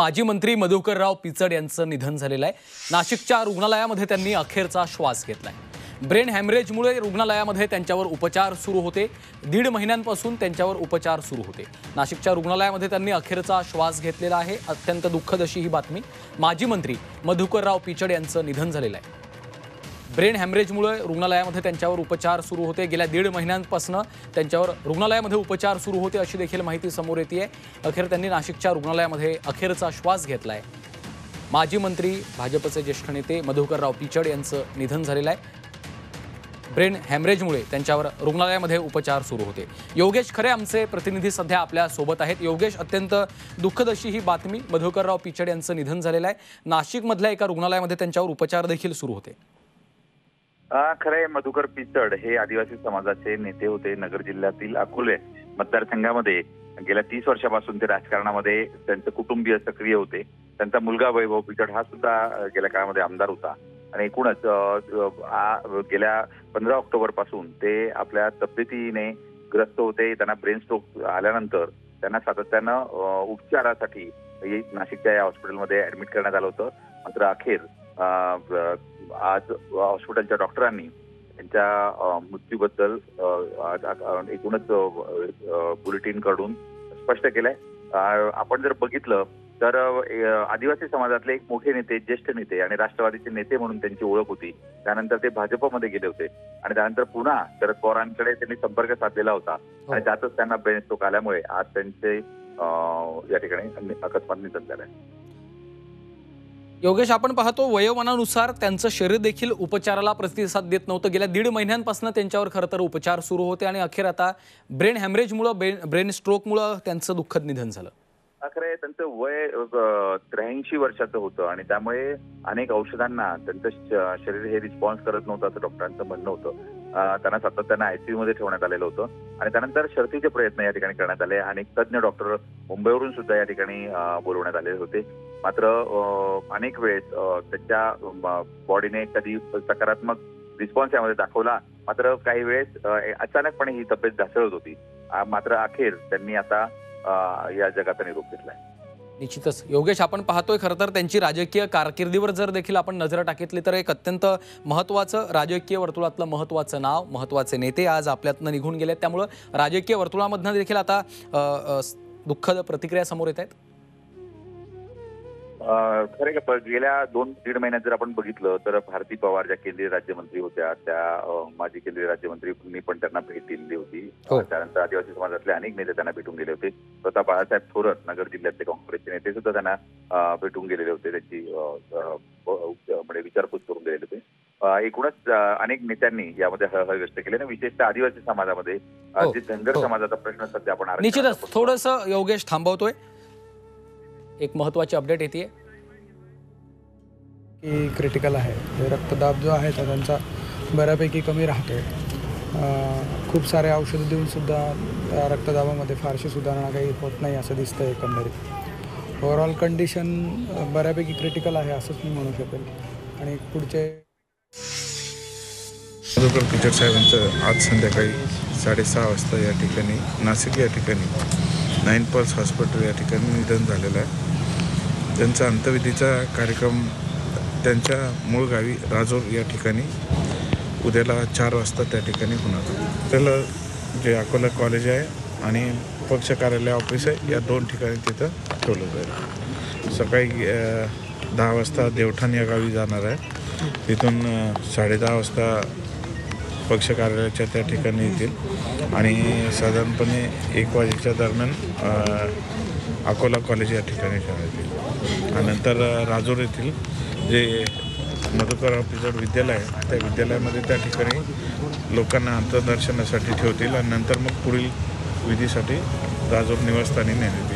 माजी मंत्री मधुकरराव पिचड यांचं निधन झालेलं आहे। नाशिकच्या रुग्णालयामध्ये त्यांनी अखेरचा श्वास घेतलाय। ब्रेन हॅमरेजमुळे रुग्णालयामध्ये त्यांच्यावर उपचार सुरू होते। 1.5 महिन्यांपासून त्यांच्यावर उपचार सुरू होते। नाशिकच्या रुग्णालयामध्ये त्यांनी अखेरचा श्वास घेतलेला आहे। अत्यंत दुःखद अशी ही बातमी। माजी मंत्री मधुकरराव पिचड यांचं निधन झालेलं आहे। ब्रेन हॅमरेजमुळे रुग्णालयामध्ये त्यांच्यावर उपचार सुरू होते। गेल्या 1.5 महिन्यांपासून त्यांच्यावर रुग्णालयामध्ये उपचार सुरू होते अशी देखील माहिती समोर येते। अखेर त्यांनी नाशिकच्या रुग्णालयामध्ये अखेरचा श्वास घेतलाय। माजी मंत्री भाजपचे ज्येष्ठ नेते मधुकरराव पिचड यांचं निधन झालेलं आहे। ब्रेन हॅमरेजमुळे त्यांच्यावर रुग्णालयामध्ये उपचार सुरू होते। योगेश खरे आमचे प्रतिनिधी सध्या आपल्या सोबत आहेत। योगेश, अत्यंत दुःखद अशी ही बातमी, मधुकरराव पिचड यांचं निधन झालेलं आहे। नाशिकमधल्या एका रुग्णालयामध्ये त्यांच्यावर उपचार देखील सुरू होते। खरे मधुकर पिचड हे आदिवासी समाजाचे नेते होते। नगर जिल्ह्यातील अकोले मतदारसंघामध्ये गेल्या 30 वर्षापासून ते राजकारणामध्ये त्यांचे कुटुंबीय सक्रिय होते। त्यांचा मुलगा वैभव पिचड हा सुद्धा गेल्या काळामध्ये आमदार होता आणि एकूणच गेल्या 15 ऑक्टोबर पासून ते आपल्या तब्येतीने ग्रस्त होते। त्यांना ब्रेन स्ट्रोक आल्यानंतर त्यांना सातत्यानं उपचारासाठी नाशिकच्या या हॉस्पिटलमध्ये ऍडमिट करण्यात आलं होतं। मात्र अखेर आज हॉस्पिटलच्या डॉक्टरांनी त्यांच्या मृत्यूबद्दल एकूणच बुलेटिन काढून स्पष्ट केलंय। आपण जर बघितलं तर आदिवासी समाजातले एक मोठे नेते, ज्येष्ठ नेते आणि राष्ट्रवादीचे नेते म्हणून त्यांची ओळख होती। त्यानंतर ते भाजपमध्ये गेले होते आणि त्यानंतर पुन्हा शरद पवारांकडे त्यांनी संपर्क साधलेला होता आणि त्यातच त्यांना ब्रेन स्ट्रोक आल्यामुळे आज त्यांचे या ठिकाणी अकस्मात निधन झालंय। योगेश, आपण पाहतो वयोमानानुसार त्यांचं शरीर देखील उपचाराला प्रतिसाद देत नव्हतं। गेल्या 1.5 महिन्यांपासून त्यांच्यावर खरं तर उपचार सुरू होते आणि अखेर आता ब्रेन हॅमरेजमुळे, ब्रेन स्ट्रोकमुळे त्यांचं दुःखद निधन झालं। खरं त्यांचं वय 83 वर्षाचं होतं आणि त्यामुळे अनेक औषधांना त्यांचं शरीर हे रिस्पॉन्स करत नव्हतं असं डॉक्टरांचं म्हणणं होतं। त्यांना सातत्यानं आयसीयू मध्ये ठेवण्यात आलेलं होतं आणि त्यानंतर शर्थीचे प्रयत्न या ठिकाणी करण्यात आले। अनेक तज्ज्ञ डॉक्टर मुंबईवरून सुद्धा या ठिकाणी बोलवण्यात आले होते। मात्र अनेक वेळेस त्यांच्या बॉडीने कधी सकारात्मक रिस्पॉन्स यामध्ये दाखवला, मात्र काही वेळेस अचानकपणे ही तब्येत ढासळत होती। मात्र अखेर त्यांनी आता या जगाचा निरोप घेतलाय। निश्चितच योगेश, आपण पाहतोय खरं तर त्यांची राजकीय कारकिर्दीवर जर देखील आपण नजर टाकली तर एक अत्यंत महत्त्वाचं राजकीय वर्तुळातलं महत्त्वाचं नाव, महत्त्वाचे नेते आज आपल्यातनं निघून गेले। त्यामुळे राजकीय वर्तुळामधनं देखील आता दुःखद प्रतिक्रिया समोर येत आहेत। खरे का गेल्या 2-1.5 महिन्यात जर आपण बघितलं तर भारती पवार ज्या केंद्रीय राज्यमंत्री होत्या त्या माजी केंद्रीय राज्यमंत्रींनी पण त्यांना भेट दिली होती। त्यानंतर आदिवासी समाजातले अनेक नेते त्यांना भेटून गेले होते। स्वतः बाळासाहेब थोरात नगर जिल्ह्यातले काँग्रेसचे नेते सुद्धा त्यांना भेटून गेलेले होते, त्यांची म्हणजे विचारपूस करून गेलेले होते। एकूणच अनेक नेत्यांनी यामध्ये हळहळ व्यक्त केली आणि विशेषतः आदिवासी समाजामध्ये जे धनगर समाजाचा प्रश्न सध्या आपण निश्चितच थोडंसं योगेश थांबवतोय। एक महत्त्वाची अपडेट येते की क्रिटिकल आहे। रक्तदाब जो आहे त्यांचा बऱ्यापैकी कमी राहतो। खूप सारे औषधं देऊन सुद्धा रक्तदाबामध्ये फारशी सुधारणा काही होत नाही असं दिसतंय। एकंदरीत ओव्हरऑल कंडिशन बऱ्यापैकी क्रिटिकल आहे असंच मी म्हणू शकेल। आणि पुढचे मधुकर पिचड साहेबांचं आज संध्याकाळी 6:30 वाजता या ठिकाणी नाशिक या ठिकाणी 9 पल्स हॉस्पिटल या ठिकाणी निधन झालेलं आहे। त्यांचा अंत्यविधीचा कार्यक्रम त्यांच्या मूळ गावी राजोर या ठिकाणी उद्याला 4 वाजता त्या ठिकाणी होणार। त्याला जे अकोला कॉलेज आहे आणि पक्ष कार्यालय ऑफिस आहे या 2 ठिकाणी तिथं ठेवलं जाईल। सकाळी 10 वाजता देवठाण या गावी जाणार आहे। तिथून 10:30 वाजता पक्ष कार्यालयाच्या त्या ठिकाणी येतील आणि साधारणपणे 1 वाजेच्या दरम्यान अकोला कॉलेज या ठिकाणी ठेवण्यात येईल। आणि नंतर राजूर येथील जे मधुकरराव पिचड विद्यालय आहे त्या विद्यालयामध्ये त्या ठिकाणी लोकांना अंत्यदर्शनासाठी ठेवतील आणि नंतर मग पुढील विधीसाठी राजूर निवासस्थानी नेण्यात येईल।